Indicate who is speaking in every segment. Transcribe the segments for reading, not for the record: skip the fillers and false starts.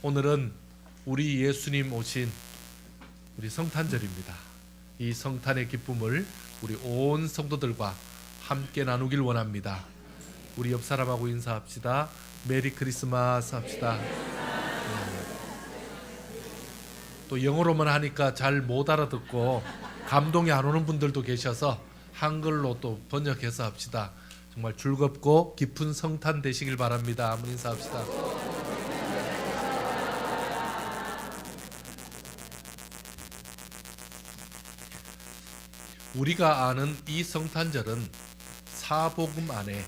Speaker 1: 오늘은 우리 예수님 오신 우리 성탄절입니다. 이 성탄의 기쁨을 우리 온 성도들과 함께 나누길 원합니다. 우리 옆 사람하고 인사합시다. 메리 크리스마스 합시다. 또 영어로만 하니까 잘 못 알아듣고 감동이 안 오는 분들도 계셔서 한글로 또 번역해서 합시다. 정말 즐겁고 깊은 성탄 되시길 바랍니다. 한번 인사합시다. 우리가 아는 이 성탄절은 사복음 안에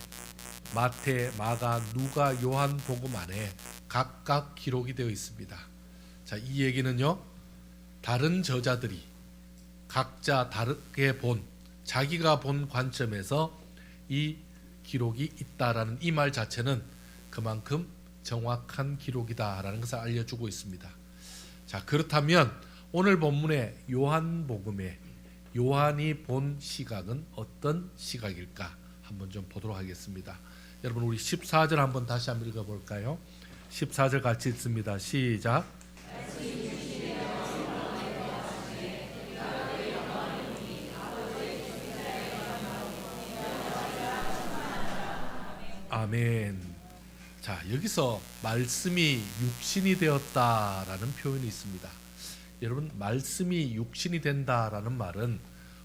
Speaker 1: 마태, 마가, 누가, 요한 복음 안에 각각 기록이 되어 있습니다. 자, 이 얘기는요, 다른 저자들이 각자 다르게 자기가 본 관점에서 이 기록이 있다라는 이 말 자체는 그만큼 정확한 기록이다라는 것을 알려주고 있습니다. 자, 그렇다면 오늘 본문의 요한복음에 요한이 본 시각은 어떤 시각일까 한번 좀 보도록 하겠습니다. 여러분, 우리 14절 한번 다시 한번 읽어볼까요? 14절 같이 읽습니다. 시작. 아멘. 자, 여기서 말씀이 육신이 되었다라는 표현이 있습니다. 여러분, 말씀이 육신이 된다라는 말은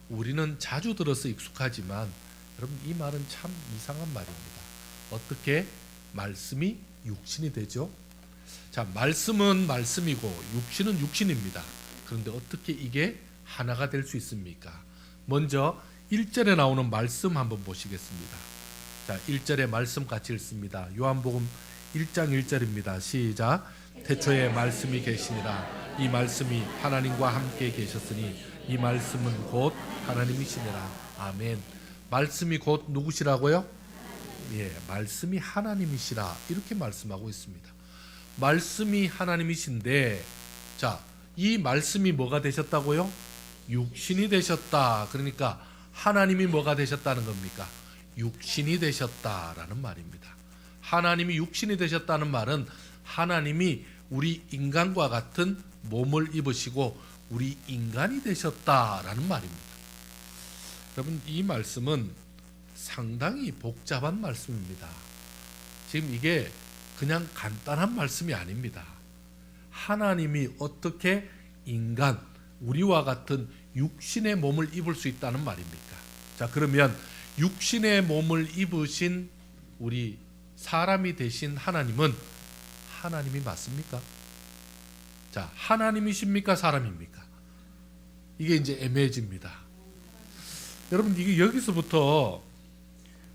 Speaker 1: 우리는 자주 들어서 익숙하지만 여러분, 이 말은 참 이상한 말입니다. 어떻게 말씀이 육신이 되죠? 자, 말씀은 말씀이고 육신은 육신입니다. 그런데 어떻게 이게 하나가 될 수 있습니까? 먼저 1절에 나오는 말씀 한번 보시겠습니다. 자, 1절의 말씀 같이 읽습니다. 요한복음 1장 1절입니다. 시작. 태초에 말씀이 계시니라. 이 말씀이 하나님과 함께 계셨으니 이 말씀은 곧 하나님이시니라. 아멘. 말씀이 곧 누구시라고요? 예, 말씀이 하나님이시라 이렇게 말씀하고 있습니다. 말씀이 하나님이신데, 자, 이 말씀이 뭐가 되셨다고요? 육신이 되셨다. 그러니까 하나님이 뭐가 되셨다는 겁니까? 육신이 되셨다라는 말입니다. 하나님이 육신이 되셨다는 말은 하나님이 우리 인간과 같은 몸을 입으시고 우리 인간이 되셨다라는 말입니다. 여러분, 이 말씀은 상당히 복잡한 말씀입니다. 지금 이게 그냥 간단한 말씀이 아닙니다. 하나님이 어떻게 인간, 우리와 같은 육신의 몸을 입을 수 있다는 말입니까? 자, 그러면 육신의 몸을 입으신 우리 사람이 되신 하나님은 하나님이 맞습니까? 자, 하나님이십니까? 사람입니까? 이게 이제 애매해집니다. 여러분, 이게 여기서부터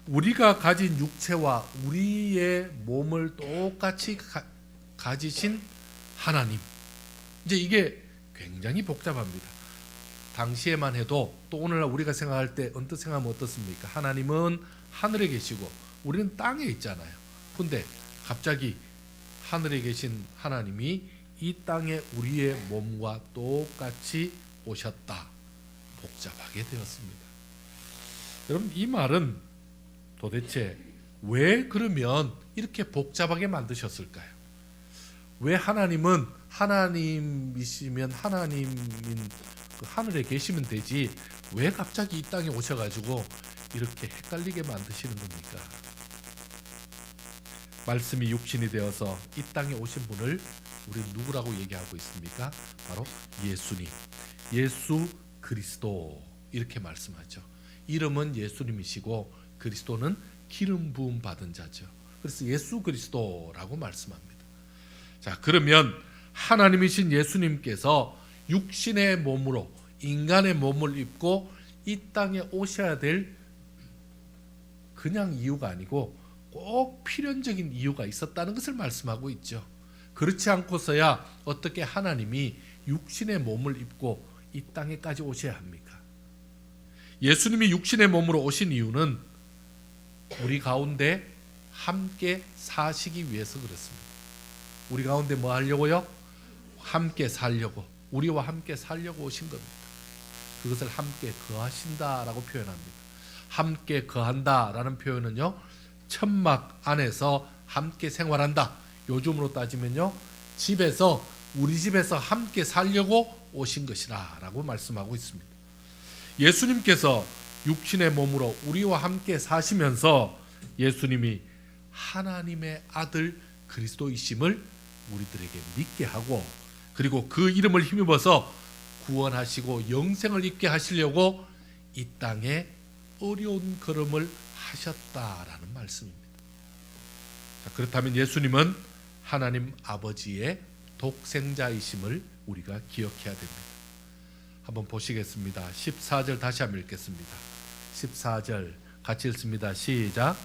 Speaker 1: 우리가 가진 육체와 우리의 몸을 똑같이 가지신 하나님, 이제 이게 굉장히 복잡합니다. 당시에만 해도 또 오늘날 우리가 생각할 때 언뜻 생각하면 어떻습니까? 하나님은 하늘에 계시고 우리는 땅에 있잖아요. 근데 갑자기 하늘에 계신 하나님이 이 땅에 우리의 몸과 똑같이 오셨다. 복잡하게 되었습니다. 여러분, 이 말은 도대체 왜 그러면 이렇게 복잡하게 만드셨을까요? 왜 하나님은 하나님이시면 하나님인 그 하늘에 계시면 되지 왜 갑자기 이 땅에 오셔가지고 이렇게 헷갈리게 만드시는 겁니까? 말씀이 육신이 되어서 이 땅에 오신 분을 우리 누구라고 얘기하고 있습니까? 바로 예수님, 예수 그리스도 이렇게 말씀하죠. 이름은 예수님이시고 그리스도는 기름 부음 받은 자죠. 그래서 예수 그리스도라고 말씀합니다. 자, 그러면 하나님이신 예수님께서 육신의 몸으로 인간의 몸을 입고 이 땅에 오셔야 될 그냥 이유가 아니고 꼭 필연적인 이유가 있었다는 것을 말씀하고 있죠. 그렇지 않고서야 어떻게 하나님이 육신의 몸을 입고 이 땅에까지 오셔야 합니까? 예수님이 육신의 몸으로 오신 이유는 우리 가운데 함께 사시기 위해서 그렇습니다. 우리 가운데 뭐 하려고요? 함께 살려고, 우리와 함께 살려고 오신 겁니다. 그것을 함께 거하신다라고 표현합니다. 함께 거한다라는 표현은요, 천막 안에서 함께 생활한다. 요즘으로 따지면요, 집에서 우리 집에서 함께 살려고 오신 것이라 라고 말씀하고 있습니다. 예수님께서 육신의 몸으로 우리와 함께 사시면서 예수님이 하나님의 아들 그리스도이심을 우리들에게 믿게 하고, 그리고 그 이름을 힘입어서 구원하시고 영생을 입게 하시려고 이 땅에 어려운 걸음을 하셨다라는 말씀입니다. 자, 그렇다면 예수님은 하나님 아버지의 독생자이심을 우리가 기억해야 됩니다. 한번 보시겠습니다. 14절 다시 한번 읽겠습니다. 14절 같이 읽습니다. 시작.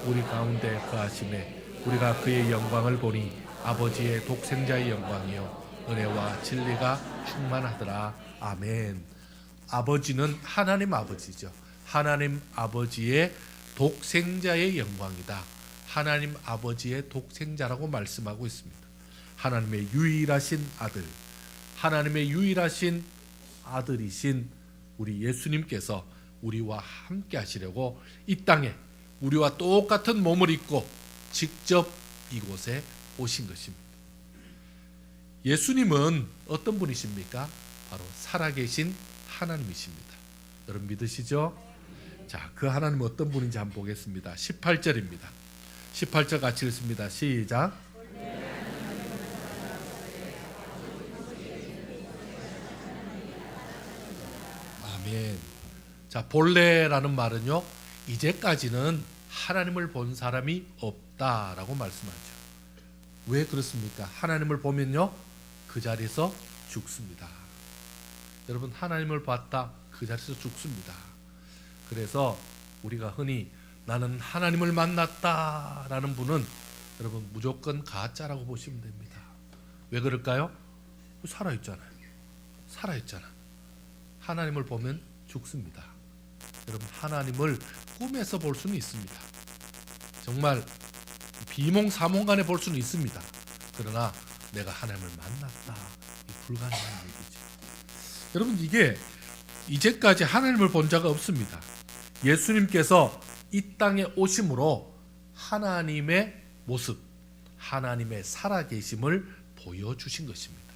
Speaker 1: 우리 가운데 거하심에 우리가 그의 영광을 보니 아버지의 독생자의 영광이요 은혜와 진리가 충만하더라. 아멘. 아버지는 하나님 아버지죠. 하나님 아버지의 독생자의 영광이다. 하나님 아버지의 독생자라고 말씀하고 있습니다. 하나님의 유일하신 아들, 하나님의 유일하신 아들이신 우리 예수님께서 우리와 함께 하시려고 이 땅에 우리와 똑같은 몸을 입고 직접 이곳에 오신 것입니다. 예수님은 어떤 분이십니까? 바로 살아계신 하나님이십니다. 여러분 믿으시죠? 자, 그 하나님은 어떤 분인지 한번 보겠습니다. 18절입니다. 18절 같이 읽습니다. 시작. 아멘. 자, 본래라는 말은요, 이제까지는 하나님을 본 사람이 없다라고 말씀하죠. 왜 그렇습니까? 하나님을 보면요, 그 자리에서 죽습니다. 여러분, 하나님을 봤다, 그 자리에서 죽습니다. 그래서 우리가 흔히 나는 하나님을 만났다라는 분은 여러분 무조건 가짜라고 보시면 됩니다. 왜 그럴까요? 살아있잖아요. 살아있잖아. 하나님을 보면 죽습니다. 여러분, 하나님을 꿈에서 볼 수는 있습니다. 정말 비몽사몽간에 볼 수는 있습니다. 그러나 내가 하나님을 만났다, 불가능한 얘기죠. 여러분, 이게 이제까지 하나님을 본 자가 없습니다. 예수님께서 이 땅에 오심으로 하나님의 모습, 하나님의 살아계심을 보여주신 것입니다.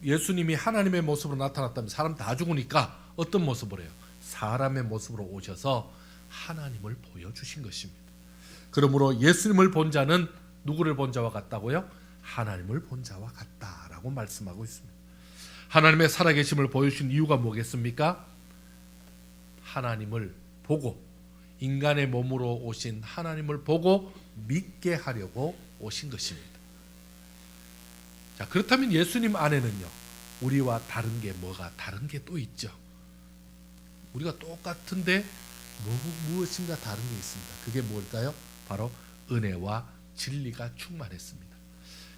Speaker 1: 예수님이 하나님의 모습으로 나타났다면 사람 다 죽으니까 어떤 모습으로 해요? 사람의 모습으로 오셔서 하나님을 보여주신 것입니다. 그러므로 예수님을 본 자는 누구를 본 자와 같다고요? 하나님을 본 자와 같다라고 말씀하고 있습니다. 하나님의 살아계심을 보여주신 이유가 뭐겠습니까? 하나님을 보고, 인간의 몸으로 오신 하나님을 보고 믿게 하려고 오신 것입니다. 자, 그렇다면 예수님 안에는요, 우리와 다른 게 뭐가 다른 게 또 있죠. 우리가 똑같은데 무엇인가 다른 게 있습니다. 그게 뭘까요? 바로 은혜와 진리가 충만했습니다.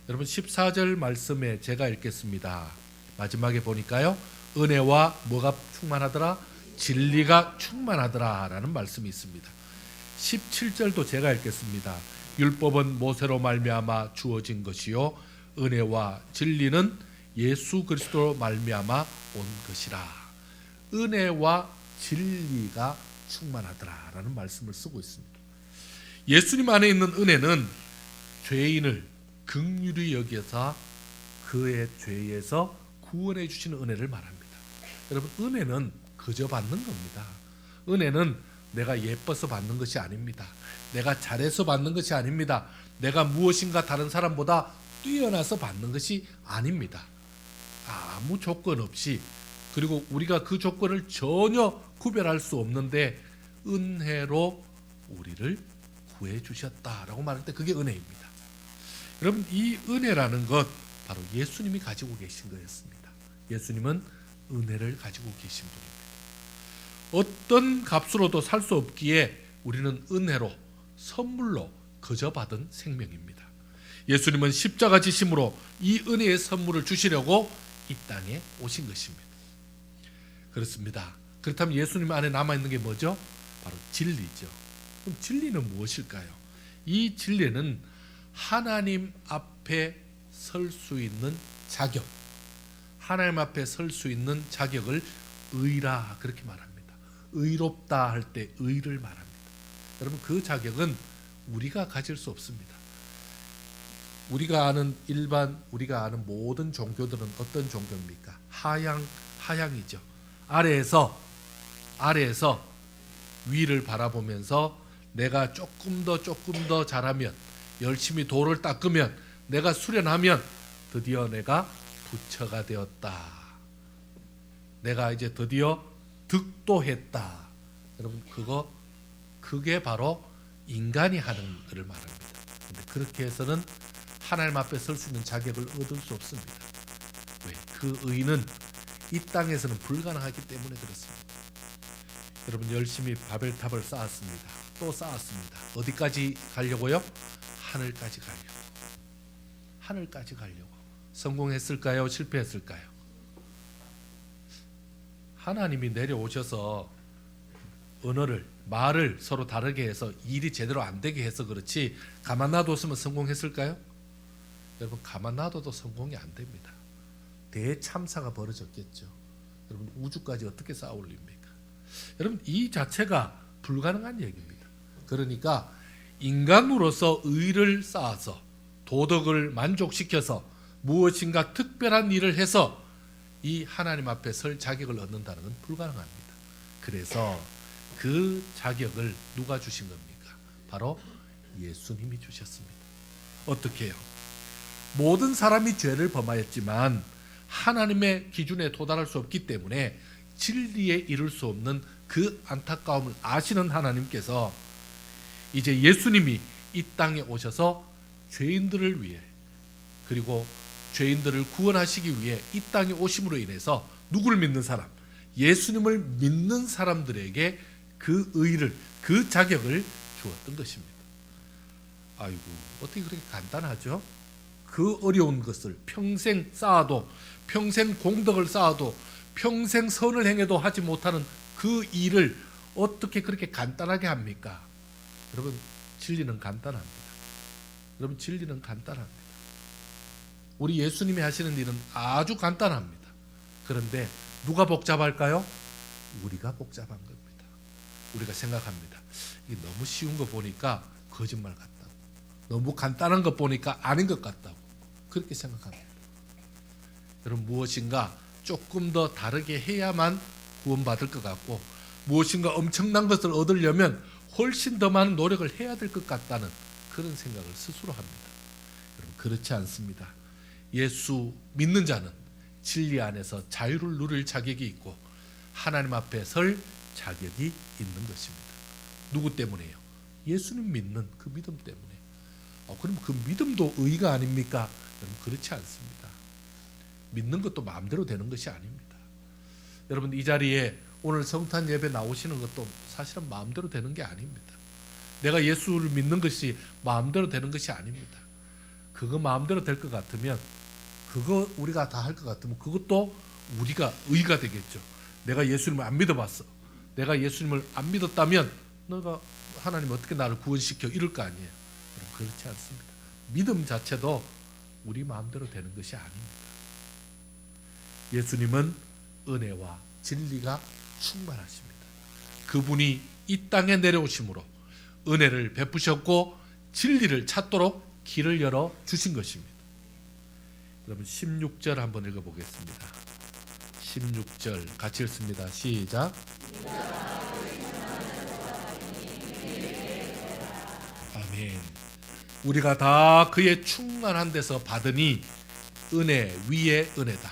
Speaker 1: 여러분, 14절 말씀에 제가 읽겠습니다. 마지막에 보니까요, 은혜와 뭐가 충만하더라? 진리가 충만하더라 라는 말씀이 있습니다. 17절도 제가 읽겠습니다. 율법은 모세로 말미암아 주어진 것이요 은혜와 진리는 예수 그리스도로 말미암아 온 것이라. 은혜와 진리가 충만하더라 라는 말씀을 쓰고 있습니다. 예수님 안에 있는 은혜는 죄인을 긍휼히 여겨서 그의 죄에서 구원해 주시는 은혜를 말합니다. 여러분, 은혜는 그저 받는 겁니다. 은혜는 내가 예뻐서 받는 것이 아닙니다. 내가 잘해서 받는 것이 아닙니다. 내가 무엇인가 다른 사람보다 뛰어나서 받는 것이 아닙니다. 아무 조건 없이, 그리고 우리가 그 조건을 전혀 구별할 수 없는데 은혜로 우리를 구해 주셨다라고 말할 때 그게 은혜입니다. 여러분, 이 은혜라는 것 바로 예수님이 가지고 계신 거였습니다. 예수님은 은혜를 가지고 계신 분입니다. 어떤 값으로도 살 수 없기에 우리는 은혜로, 선물로 거저 받은 생명입니다. 예수님은 십자가 지심으로 이 은혜의 선물을 주시려고 이 땅에 오신 것입니다. 그렇습니다. 그렇다면 예수님 안에 남아있는 게 뭐죠? 바로 진리죠. 그럼 진리는 무엇일까요? 이 진리는 하나님 앞에 설 수 있는 자격, 하나님 앞에 설 수 있는 자격을 의라 그렇게 말합니다. 의롭다 할 때 의를 말합니다. 여러분, 그 자격은 우리가 가질 수 없습니다. 우리가 아는 모든 종교들은 어떤 종교입니까? 하향이죠. 아래에서 위를 바라보면서 내가 조금 더 잘하면, 열심히 돌을 닦으면, 내가 수련하면 드디어 내가 부처가 되었다. 내가 이제 드디어 득도했다. 여러분, 그게 바로 인간이 하는 일을 말합니다. 근데 그렇게 해서는 하나님 앞에 설 수 있는 자격을 얻을 수 없습니다. 왜? 그 의는 이 땅에서는 불가능하기 때문에 그렇습니다. 여러분, 열심히 바벨탑을 쌓았습니다. 또 쌓았습니다. 어디까지 가려고요? 하늘까지 가려고. 성공했을까요? 실패했을까요? 하나님이 내려오셔서 말을 서로 다르게 해서 일이 제대로 안 되게 해서 그렇지, 가만 놔뒀으면 성공했을까요? 여러분, 가만 놔둬도 성공이 안 됩니다. 대참사가 벌어졌겠죠. 여러분, 우주까지 어떻게 쌓아 올립니까? 여러분, 이 자체가 불가능한 얘기입니다. 그러니까 인간으로서 의를 쌓아서 도덕을 만족시켜서 무엇인가 특별한 일을 해서 이 하나님 앞에 설 자격을 얻는다는 건 불가능합니다. 그래서 그 자격을 누가 주신 겁니까? 바로 예수님이 주셨습니다. 어떻게 해요? 모든 사람이 죄를 범하였지만 하나님의 기준에 도달할 수 없기 때문에 진리에 이를 수 없는 그 안타까움을 아시는 하나님께서 이제 예수님이 이 땅에 오셔서 죄인들을 위해, 그리고 죄인들을 구원하시기 위해 이 땅에 오심으로 인해서 누구를 믿는 사람? 예수님을 믿는 사람들에게 그 의를, 그 자격을 주었던 것입니다. 아이고, 어떻게 그렇게 간단하죠? 그 어려운 것을 평생 쌓아도, 평생 공덕을 쌓아도, 평생 선을 행해도 하지 못하는 그 일을 어떻게 그렇게 간단하게 합니까? 여러분, 진리는 간단합니다. 여러분, 진리는 간단합니다. 우리 예수님이 하시는 일은 아주 간단합니다. 그런데 누가 복잡할까요? 우리가 복잡한 겁니다. 우리가 생각합니다. 이게 너무 쉬운 거 보니까 거짓말 같다고, 너무 간단한 거 보니까 아닌 것 같다고, 그렇게 생각합니다. 여러분, 무엇인가 조금 더 다르게 해야만 구원받을 것 같고, 무엇인가 엄청난 것을 얻으려면 훨씬 더 많은 노력을 해야 될 것 같다는 그런 생각을 스스로 합니다. 여러분, 그렇지 않습니다. 예수 믿는 자는 진리 안에서 자유를 누릴 자격이 있고 하나님 앞에 설 자격이 있는 것입니다. 누구 때문에요? 예수님 믿는 그 믿음 때문에. 그럼 그 믿음도 의가 아닙니까? 여러분, 그렇지 않습니다. 믿는 것도 마음대로 되는 것이 아닙니다. 여러분, 이 자리에 오늘 성탄 예배 나오시는 것도 사실은 마음대로 되는 게 아닙니다. 내가 예수를 믿는 것이 마음대로 되는 것이 아닙니다. 그거 마음대로 될 것 같으면, 그거 우리가 다 할 것 같으면 그것도 우리가 의가 되겠죠. 내가 예수님을 안 믿어봤어. 내가 예수님을 안 믿었다면 너가 하나님 어떻게 나를 구원시켜, 이럴 거 아니에요. 그렇지 않습니다. 믿음 자체도 우리 마음대로 되는 것이 아닙니다. 예수님은 은혜와 진리가 충만하십니다. 그분이 이 땅에 내려오심으로 은혜를 베푸셨고 진리를 찾도록 길을 열어 주신 것입니다. 여러분, 16절 한번 읽어보겠습니다. 16절 같이 읽습니다. 시작. 아멘. 우리가 다 그의 충만한 데서 받으니 은혜 위에 은혜다.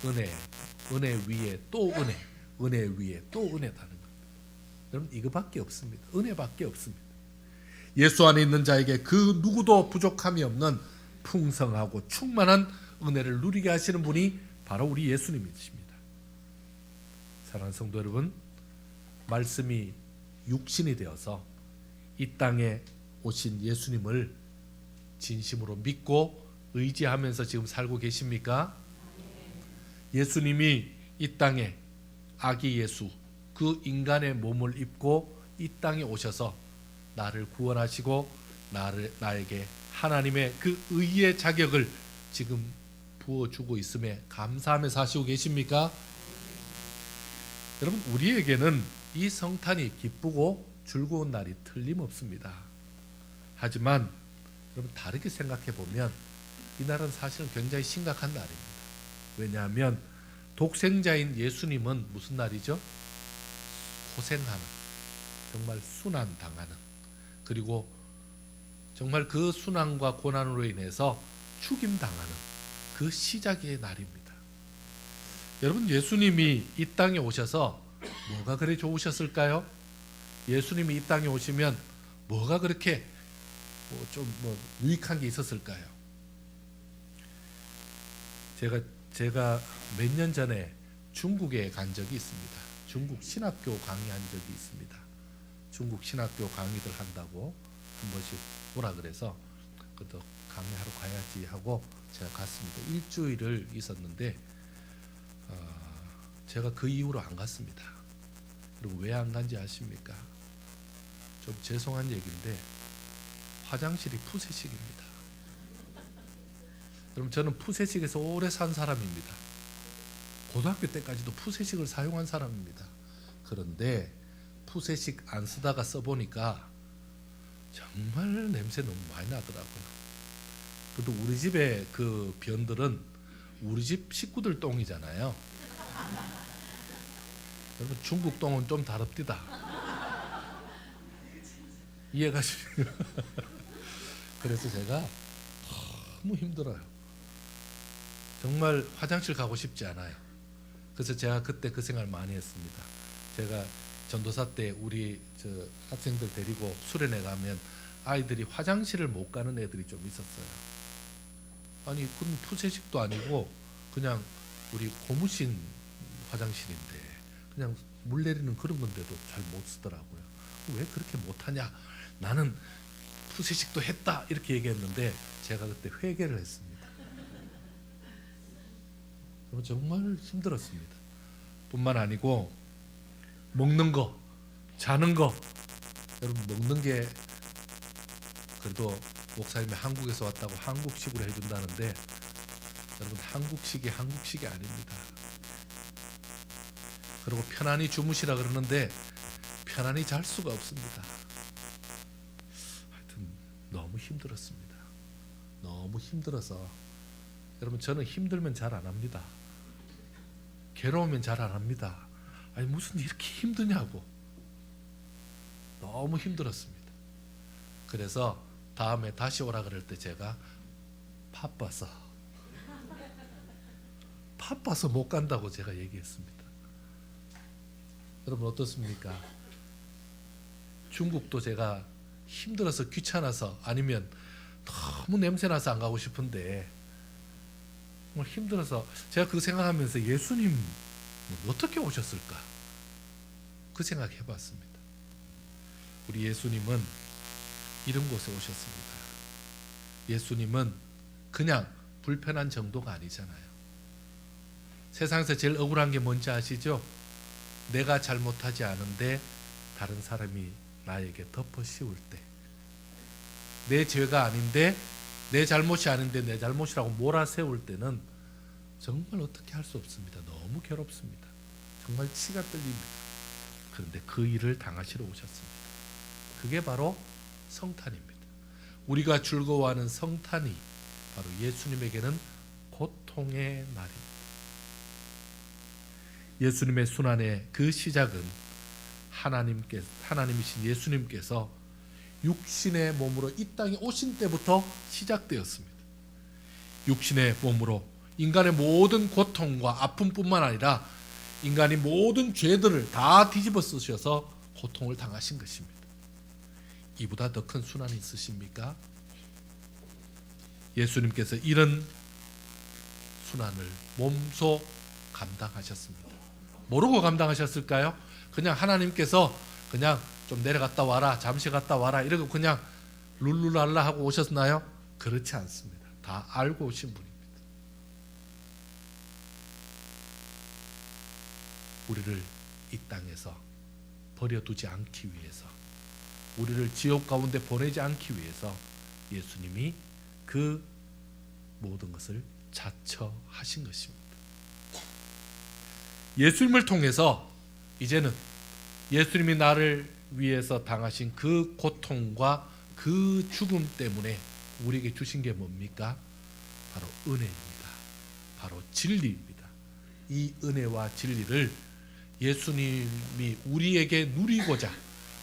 Speaker 1: 은혜 위에 또 은혜 위에 또 은혜다는 겁니다. 여러분, 이거밖에 없습니다. 은혜밖에 없습니다. 예수 안에 있는 자에게 그 누구도 부족함이 없는 풍성하고 충만한 은혜를 누리게 하시는 분이 바로 우리 예수님이십니다. 사랑하는 성도 여러분, 말씀이 육신이 되어서 이 땅에 오신 예수님을 진심으로 믿고 의지하면서 지금 살고 계십니까? 예수님이 이 땅에 아기 예수, 그 인간의 몸을 입고 이 땅에 오셔서 나를 구원하시고 나에게 하나님의 그 의의 자격을 지금 부어주고 있음에 감사하며 사시고 계십니까? 여러분, 우리에게는 이 성탄이 기쁘고 즐거운 날이 틀림없습니다. 하지만 여러분, 다르게 생각해 보면 이날은 사실은 굉장히 심각한 날입니다. 왜냐하면 독생자인 예수님은 무슨 날이죠? 고생하는, 정말 순환당하는, 그리고 정말 그 순환과 고난으로 인해서 죽임당하는 그 시작의 날입니다. 여러분, 예수님이 이 땅에 오셔서 뭐가 그리 좋으셨을까요? 예수님이 이 땅에 오시면 뭐가 그렇게 좀 유익한 게 있었을까요? 제가 몇 년 전에 중국에 간 적이 있습니다. 중국 신학교 강의한 적이 있습니다. 중국 신학교 강의들 한다고 한 번씩 오라 그래서 그것도 강의하러 가야지 하고 제가 갔습니다. 일주일을 있었는데 제가 그 이후로 안 갔습니다. 그리고 왜 안 간지 아십니까? 좀 죄송한 얘기인데 화장실이 푸세식입니다. 여러분, 저는 푸세식에서 오래 산 사람입니다. 고등학교 때까지도 푸세식을 사용한 사람입니다. 그런데 푸세식 안 쓰다가 써보니까 정말 냄새 너무 많이 나더라고요. 그래도 우리 집에 그 변들은 우리 집 식구들 똥이잖아요. 여러분, 중국 똥은 좀 다릅디다. 이해가시죠? 그래서 제가 너무 힘들어요. 정말 화장실 가고 싶지 않아요. 그래서 제가 그때 그 생각을 많이 했습니다. 제가 전도사 때 우리 학생들 데리고 수련회 가면 아이들이 화장실을 못 가는 애들이 좀 있었어요. 아니, 그건 푸세식도 아니고 그냥 우리 고무신 화장실인데 그냥 물 내리는 그런 건데도 잘 못 쓰더라고요. 왜 그렇게 못하냐? 나는 푸세식도 했다 이렇게 얘기했는데 제가 그때 회개를 했습니다. 정말 힘들었습니다. 뿐만 아니고 먹는 거, 자는 거. 여러분, 먹는 게 그래도 목사님이 한국에서 왔다고 한국식으로 해준다는데 여러분, 한국식이 아닙니다. 그리고 편안히 주무시라 그러는데 편안히 잘 수가 없습니다. 하여튼 너무 힘들었습니다. 너무 힘들어서 여러분, 저는 힘들면 잘 안 합니다. 괴로우면 잘 안 합니다. 아니, 무슨 이렇게 힘드냐고. 너무 힘들었습니다. 그래서 다음에 다시 오라 그럴 때 제가 바빠서 못 간다고 제가 얘기했습니다. 여러분, 어떻습니까? 중국도 제가 힘들어서 귀찮아서 아니면 너무 냄새나서 안 가고 싶은데 힘들어서 제가 그 생각하면서 예수님 어떻게 오셨을까? 그 생각 해봤습니다. 우리 예수님은 이런 곳에 오셨습니다. 예수님은 그냥 불편한 정도가 아니잖아요. 세상에서 제일 억울한 게 뭔지 아시죠? 내가 잘못하지 않은데 다른 사람이 나에게 덮어 씌울 때, 내 죄가 아닌데 내 잘못이 아닌데 내 잘못이라고 몰아세울 때는 정말 어떻게 할 수 없습니다. 너무 괴롭습니다. 정말 치가 떨립니다. 그런데 그 일을 당하시러 오셨습니다. 그게 바로 성탄입니다. 우리가 즐거워하는 성탄이 바로 예수님에게는 고통의 날입니다. 예수님의 순환의 그 시작은 하나님이신 예수님께서 육신의 몸으로 이 땅에 오신 때부터 시작되었습니다. 육신의 몸으로 인간의 모든 고통과 아픔뿐만 아니라 인간이 모든 죄들을 다 뒤집어 쓰셔서 고통을 당하신 것입니다. 이보다 더 큰 순환이 있으십니까? 예수님께서 이런 순환을 몸소 감당하셨습니다. 모르고 감당하셨을까요? 그냥 하나님께서 그냥 좀 내려갔다 와라, 잠시 갔다 와라 이러고 그냥 룰루랄라 하고 오셨나요? 그렇지 않습니다. 다 알고 오신 분입니다. 우리를 이 땅에서 버려두지 않기 위해서, 우리를 지옥 가운데 보내지 않기 위해서 예수님이 그 모든 것을 자처하신 것입니다. 예수님을 통해서 이제는 예수님이 나를 위해서 당하신 그 고통과 그 죽음 때문에 우리에게 주신 게 뭡니까? 바로 은혜입니다. 바로 진리입니다. 이 은혜와 진리를 예수님이 우리에게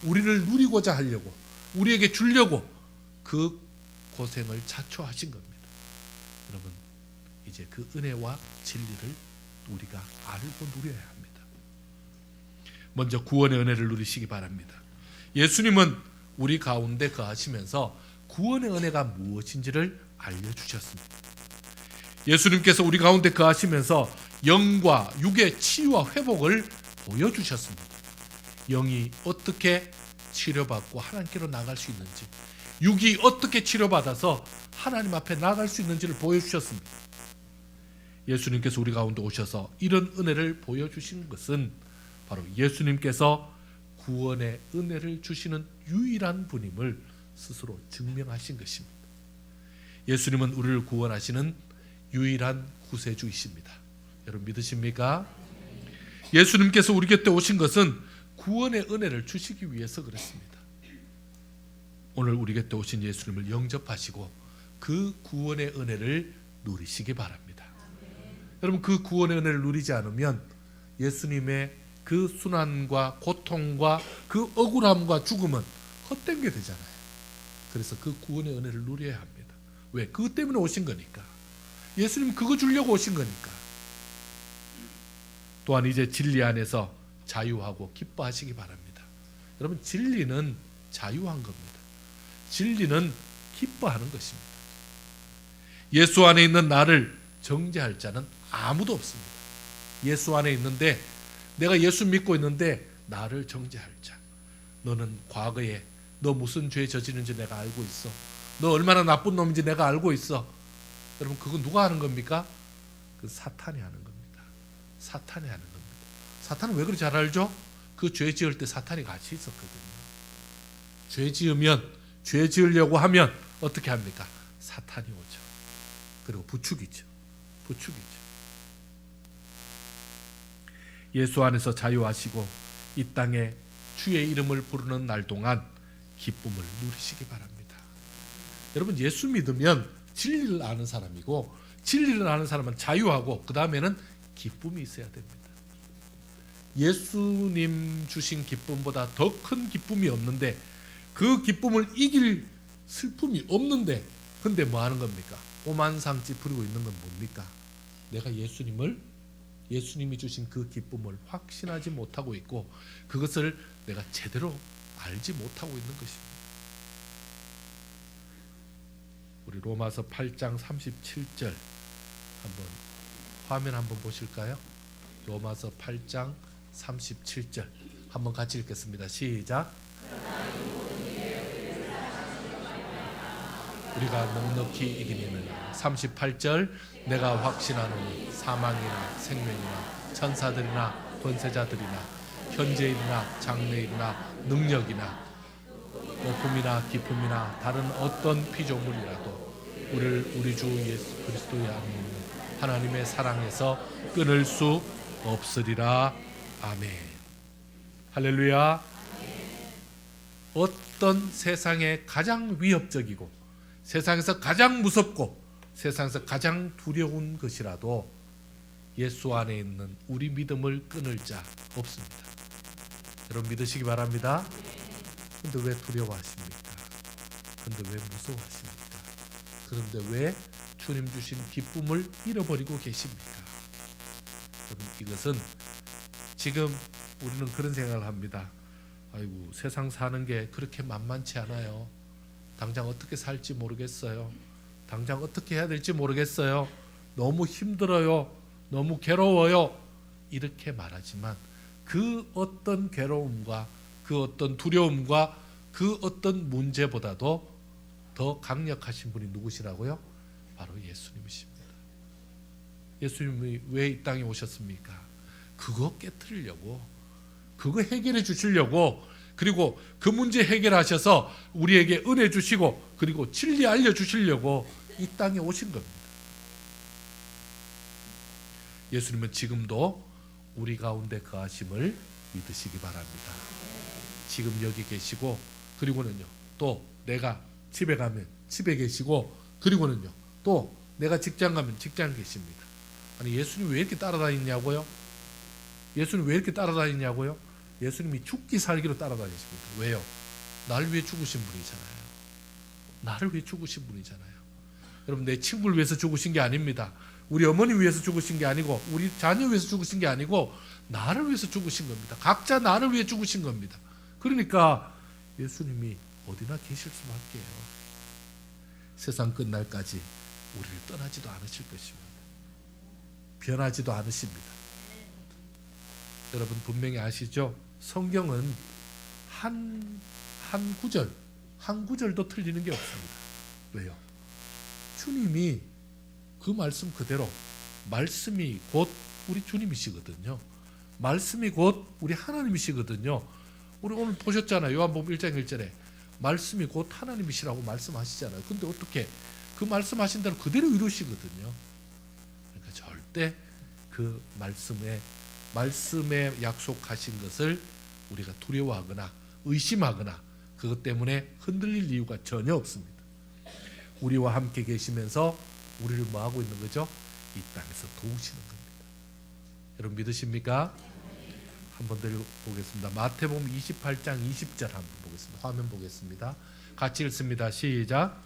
Speaker 1: 우리를 누리고자 하려고, 우리에게 주려고 그 고생을 자초하신 겁니다. 여러분, 이제 그 은혜와 진리를 우리가 알고 누려야 합니다. 먼저 구원의 은혜를 누리시기 바랍니다. 예수님은 우리 가운데 거하시면서 구원의 은혜가 무엇인지를 알려주셨습니다. 예수님께서 우리 가운데 거하시면서 영과 육의 치유와 회복을 보여주셨습니다. 영이 어떻게 치료받고 하나님께로 나갈 수 있는지, 육이 어떻게 치료받아서 하나님 앞에 나갈 수 있는지를 보여주셨습니다. 예수님께서 우리 가운데 오셔서 이런 은혜를 보여주신 것은 바로 예수님께서 구원의 은혜를 주시는 유일한 분임을 스스로 증명하신 것입니다. 예수님은 우리를 구원하시는 유일한 구세주이십니다. 여러분 믿으십니까? 예수님께서 우리 곁에 오신 것은 구원의 은혜를 주시기 위해서 그렇습니다. 오늘 우리 곁에 오신 예수님을 영접하시고 그 구원의 은혜를 누리시기 바랍니다. 여러분, 그 구원의 은혜를 누리지 않으면 예수님의 그 순환과 고통과 그 억울함과 죽음은 헛된 게 되잖아요. 그래서 그 구원의 은혜를 누려야 합니다. 왜? 그것 때문에 오신 거니까. 예수님 그거 주려고 오신 거니까. 또한 이제 진리 안에서 자유하고 기뻐하시기 바랍니다. 여러분, 진리는 자유한 겁니다. 진리는 기뻐하는 것입니다. 예수 안에 있는 나를 정죄할 자는 아무도 없습니다. 예수 안에 있는데, 내가 예수 믿고 있는데 나를 정죄할 자, 너는 과거에 너 무슨 죄 저지른지 내가 알고 있어, 너 얼마나 나쁜 놈인지 내가 알고 있어. 여러분, 그건 누가 하는 겁니까? 그 사탄이 하는 겁니다. 사탄이 하는 겁니다. 사탄은 왜 그리 잘 알죠? 그 죄 지을 때 사탄이 같이 있었거든요. 죄 지으면, 죄 지으려고 하면 어떻게 합니까? 사탄이 오죠. 그리고 부추기죠. 예수 안에서 자유하시고 이 땅에 주의 이름을 부르는 날 동안 기쁨을 누리시기 바랍니다. 여러분, 예수 믿으면 진리를 아는 사람이고, 진리를 아는 사람은 자유하고 그 다음에는 기쁨이 있어야 됩니다. 예수님 주신 기쁨보다 더 큰 기쁨이 없는데, 그 기쁨을 이길 슬픔이 없는데, 근데 뭐 하는 겁니까? 오만상찌 부리고 있는 건 뭡니까? 내가 예수님이 주신 그 기쁨을 확신하지 못하고 있고, 그것을 내가 제대로 알지 못하고 있는 것입니다. 우리 로마서 8장 37절 한번 화면 한번 보실까요? 로마서 8장 37절 한번 같이 읽겠습니다. 시작. 우리가 넉넉히 이기는 38절, 내가 확신하노니 사망이나 생명이나 천사들이나 권세자들이나 현재일이나 장래일이나 능력이나 높음이나 깊음이나 다른 어떤 피조물이라도 우리를 우리 주 예수 그리스도의 안에 있는 하나님의 사랑에서 끊을 수 없으리라. 아멘. 할렐루야. 어떤 세상에 가장 위협적이고 세상에서 가장 무섭고 세상에서 가장 두려운 것이라도 예수 안에 있는 우리 믿음을 끊을 자 없습니다. 여러분 믿으시기 바랍니다. 근데 왜 두려워하십니까? 근데 왜 무서워하십니까? 그런데 왜 주님 주신 기쁨을 잃어버리고 계십니까? 여러분, 이것은 지금 우리는 그런 생각을 합니다. 아이고, 세상 사는 게 그렇게 만만치 않아요. 당장 어떻게 살지 모르겠어요. 당장 어떻게 해야 될지 모르겠어요. 너무 힘들어요. 너무 괴로워요. 이렇게 말하지만 그 어떤 괴로움과 그 어떤 두려움과 그 어떤 문제보다도 더 강력하신 분이 누구시라고요? 바로 예수님이십니다. 예수님이 왜 이 땅에 오셨습니까? 그거 깨트리려고, 그거 해결해 주시려고, 그리고 그 문제 해결하셔서 우리에게 은혜 주시고 그리고 진리 알려주시려고 이 땅에 오신 겁니다. 예수님은 지금도 우리 가운데 거하심을 믿으시기 바랍니다. 지금 여기 계시고, 그리고는요 또 내가 집에 가면 집에 계시고, 그리고는요 또 내가 직장 가면 직장 계십니다. 아니 예수님 왜 이렇게 따라다니냐고요? 예수님 왜 이렇게 따라다니냐고요? 예수님이 죽기 살기로 따라다니십니다. 왜요? 나를 위해 죽으신 분이잖아요. 나를 위해 죽으신 분이잖아요. 여러분 내 친구를 위해서 죽으신 게 아닙니다. 우리 어머니 위해서 죽으신 게 아니고 우리 자녀 위해서 죽으신 게 아니고 나를 위해서 죽으신 겁니다. 각자 나를 위해 죽으신 겁니다. 그러니까 예수님이 어디나 계실 수밖에요. 세상 끝날까지 우리를 떠나지도 않으실 것입니다. 변하지도 않으십니다. 여러분 분명히 아시죠? 성경은 한 구절도 틀리는 게 없습니다. 왜요? 주님이 그 말씀 그대로, 말씀이 곧 우리 주님이시거든요. 말씀이 곧 우리 하나님이시거든요. 우리 오늘 보셨잖아요. 요한복음 1장 1절에 말씀이 곧 하나님이시라고 말씀하시잖아요. 근데 어떻게 그 말씀하신 대로 그대로 이루시거든요. 그러니까 절대 그 말씀에 약속하신 것을 우리가 두려워하거나 의심하거나 그것 때문에 흔들릴 이유가 전혀 없습니다. 우리와 함께 계시면서 우리를 뭐 하고 있는 거죠? 이 땅에서 도우시는 겁니다. 여러분 믿으십니까? 한번 보겠습니다. 마태복음 28장 20절 한번 보겠습니다. 화면 보겠습니다. 같이 읽습니다. 시작.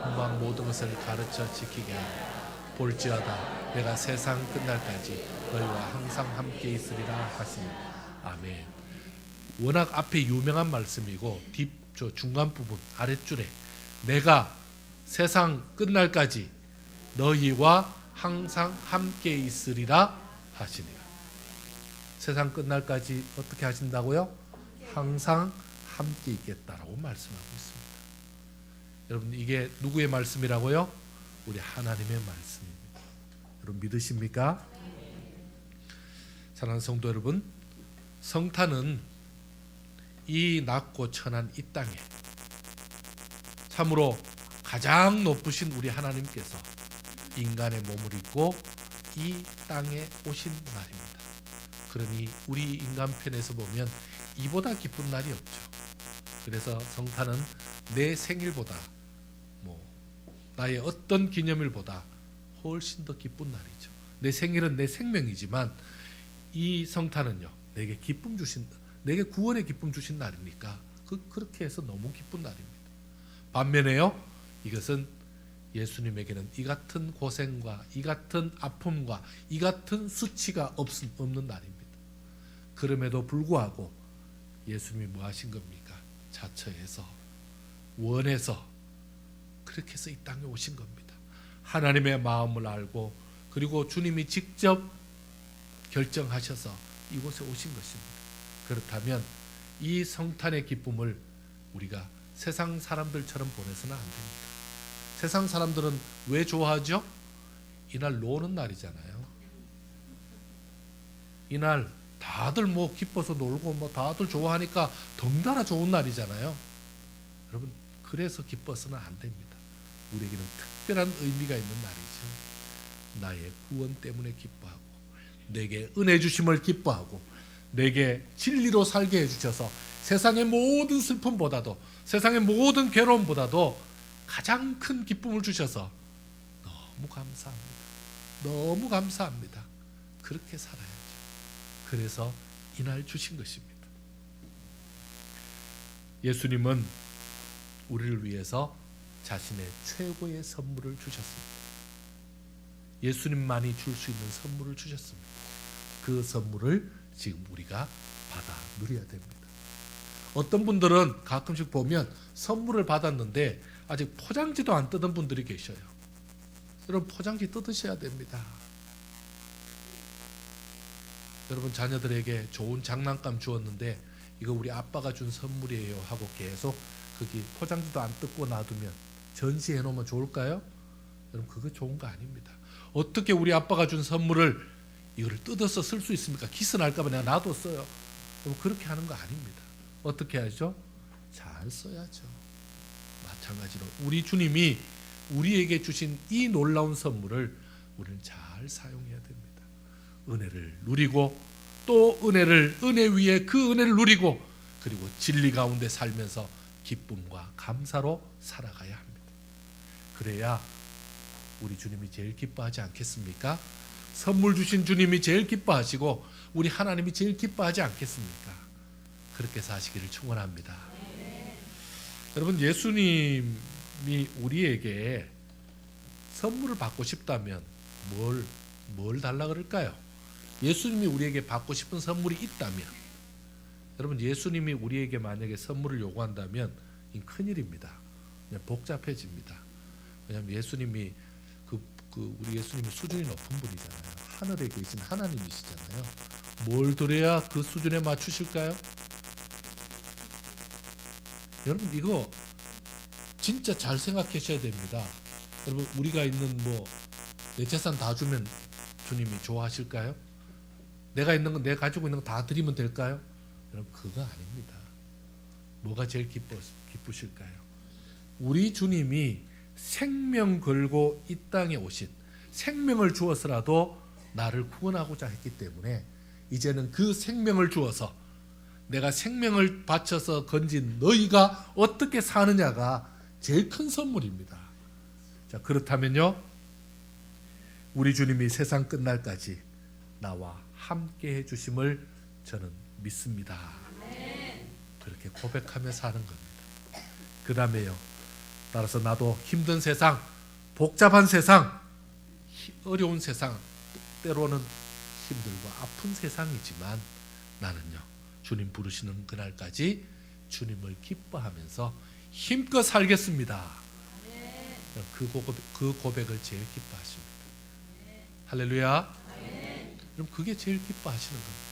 Speaker 1: 금방 모든 것을 가르쳐 지키게 하라. 볼지어다 내가 세상 끝날까지 너희와 항상 함께 있으리라 하시니. 아멘. 워낙 앞에 유명한 말씀이고 저 중간 부분 아랫줄에 내가 세상 끝날까지 너희와 항상 함께 있으리라 하시니라. 세상 끝날까지 어떻게 하신다고요? 항상 함께 있겠다라고 말씀하고 있습니다. 여러분 이게 누구의 말씀이라고요? 우리 하나님의 말씀입니다. 여러분 믿으십니까? 사랑하는 성도 여러분, 성탄은 이 낮고 천한 이 땅에 참으로 가장 높으신 우리 하나님께서 인간의 몸을 입고 이 땅에 오신 날입니다. 그러니 우리 인간편에서 보면 이보다 기쁜 날이 없죠. 그래서 성탄은 내 생일보다 나의 어떤 기념일보다 훨씬 더 기쁜 날이죠. 내 생일은 내 생명이지만 이 성탄은요 내게 구원의 기쁨 주신 날이니까 그렇게 해서 너무 기쁜 날입니다. 반면에요 이것은 예수님에게는 이 같은 고생과 이 같은 아픔과 이 같은 수치가 없는 날입니다. 그럼에도 불구하고 예수님이 뭐 하신 겁니까? 자처해서 원해서 그렇게 해서 이 땅에 오신 겁니다. 하나님의 마음을 알고 그리고 주님이 직접 결정하셔서 이곳에 오신 것입니다. 그렇다면 이 성탄의 기쁨을 우리가 세상 사람들처럼 보내서는 안 됩니다. 세상 사람들은 왜 좋아하죠? 이날 노는 날이잖아요. 이날 다들 기뻐서 놀고 다들 좋아하니까 덩달아 좋은 날이잖아요. 여러분 그래서 기뻐서는 안 됩니다. 우리에게는 특별한 의미가 있는 날이죠. 나의 구원 때문에 기뻐하고 내게 은혜 주심을 기뻐하고 내게 진리로 살게 해주셔서 세상의 모든 슬픔보다도 세상의 모든 괴로움보다도 가장 큰 기쁨을 주셔서 너무 감사합니다. 너무 감사합니다. 그렇게 살아야죠. 그래서 이날 주신 것입니다. 예수님은 우리를 위해서 자신의 최고의 선물을 주셨습니다. 예수님만이 줄 수 있는 선물을 주셨습니다. 그 선물을 지금 우리가 받아 누려야 됩니다. 어떤 분들은 가끔씩 보면 선물을 받았는데 아직 포장지도 안 뜯은 분들이 계셔요. 여러분 포장지 뜯으셔야 됩니다. 여러분 자녀들에게 좋은 장난감 주었는데 이거 우리 아빠가 준 선물이에요 하고 계속 거기 포장지도 안 뜯고 놔두면 전시해 놓으면 좋을까요? 여러분 그거 좋은 거 아닙니다. 어떻게 우리 아빠가 준 선물을 이거를 뜯어서 쓸 수 있습니까? 기스 날까 봐 내가 놔뒀어요. 여러분 그렇게 하는 거 아닙니다. 어떻게 하죠? 잘 써야죠. 마찬가지로 우리 주님이 우리에게 주신 이 놀라운 선물을 우리는 잘 사용해야 됩니다. 은혜를 누리고 또 은혜 위에 그 은혜를 누리고 그리고 진리 가운데 살면서 기쁨과 감사로 살아가야 합니다. 그래야 우리 주님이 제일 기뻐하지 않겠습니까? 선물 주신 주님이 제일 기뻐하시고 우리 하나님이 제일 기뻐하지 않겠습니까? 그렇게 사시기를 축원합니다. 여러분, 예수님이 우리에게 선물을 받고 싶다면 뭘 달라 그럴까요? 예수님이 우리에게 받고 싶은 선물이 있다면, 여러분, 예수님이 우리에게 만약에 선물을 요구한다면 이 큰일입니다. 그냥 복잡해집니다. 왜냐하면 예수님이 우리 예수님이 수준이 높은 분이잖아요. 하늘에 계신 하나님이시잖아요. 뭘 드려야 그 수준에 맞추실까요? 여러분, 이거 진짜 잘 생각하셔야 됩니다. 여러분, 우리가 있는 내 재산 다 주면 주님이 좋아하실까요? 내가 가지고 있는 거 다 드리면 될까요? 여러분, 그거 아닙니다. 뭐가 제일 기쁘실까요? 우리 주님이 생명 걸고 이 땅에 오신, 생명을 주어서라도 나를 구원하고자 했기 때문에 이제는 그 생명을 주어서 내가 생명을 바쳐서 건진 너희가 어떻게 사느냐가 제일 큰 선물입니다. 자, 그렇다면요, 우리 주님이 세상 끝날까지 나와 함께 해주심을 저는 믿습니다. 그렇게 고백하며 사는 겁니다. 그 다음에요, 따라서 나도 힘든 세상, 복잡한 세상, 어려운 세상, 때로는 힘들고 아픈 세상이지만 나는요, 주님 부르시는 그날까지 주님을 기뻐하면서 힘껏 살겠습니다. 그 고백을 제일 기뻐하십니다. 할렐루야. 그럼 그게 제일 기뻐하시는 겁니다.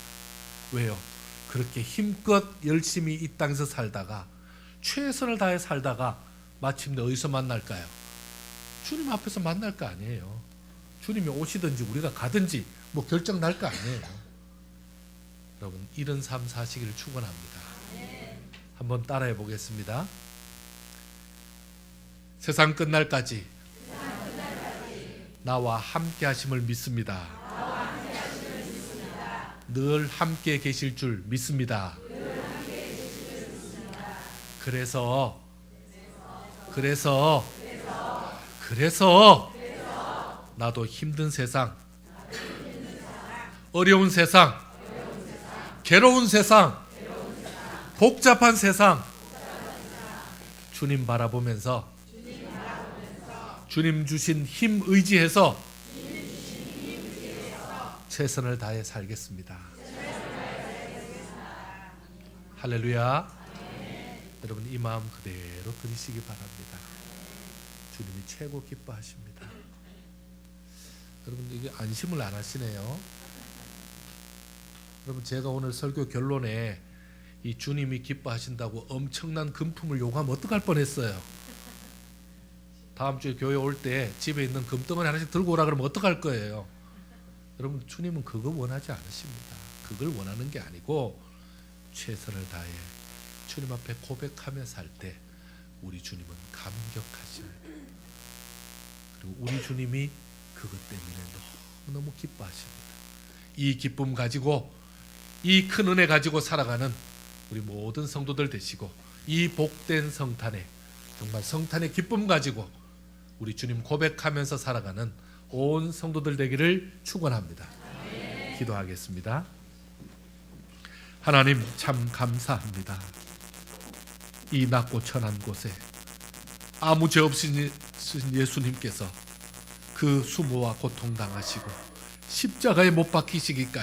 Speaker 1: 왜요? 그렇게 힘껏 열심히 이 땅에서 살다가 최선을 다해 살다가 마침내 어디서 만날까요? 주님 앞에서 만날 거 아니에요. 주님이 오시든지 우리가 가든지 결정 날 거 아니에요. 여러분, 이런 삶 사시기를 축원합니다. 한번 따라해 보겠습니다. 세상 끝날까지 나와 함께 하심을 믿습니다. 늘 함께 계실 줄 믿습니다. 그래서 나도 힘든 세상, 어려운 세상, 괴로운 세상, 복잡한 세상 주님 바라보면서 주님 주신 힘 의지해서 최선을 다해 살겠습니다. 할렐루야. 여러분, 이 마음 그대로 드리시기 바랍니다. 주님이 최고 기뻐하십니다. 여러분, 이게 안심을 안 하시네요. 여러분, 제가 오늘 설교 결론에 이 주님이 기뻐하신다고 엄청난 금품을 요구하면 어떡할 뻔했어요. 다음 주에 교회 올 때 집에 있는 금덩어리 하나씩 들고 오라 그러면 어떡할 거예요. 여러분, 주님은 그거 원하지 않으십니다. 그걸 원하는 게 아니고 최선을 다해 주님 앞에 고백하며 살 때 우리 주님은 감격하셔요. 그리고 우리 주님이 그것 때문에 너무너무 기뻐하십니다. 이 기쁨 가지고, 이 큰 은혜 가지고 살아가는 우리 모든 성도들 되시고, 이 복된 성탄에, 정말 성탄의 기쁨 가지고 우리 주님 고백하면서 살아가는 온 성도들 되기를 축원합니다. 기도하겠습니다. 하나님, 참 감사합니다. 이 낮고 천한 곳에 아무 죄 없으신 예수님께서 그 수모와 고통 당하시고 십자가에 못 박히시기까지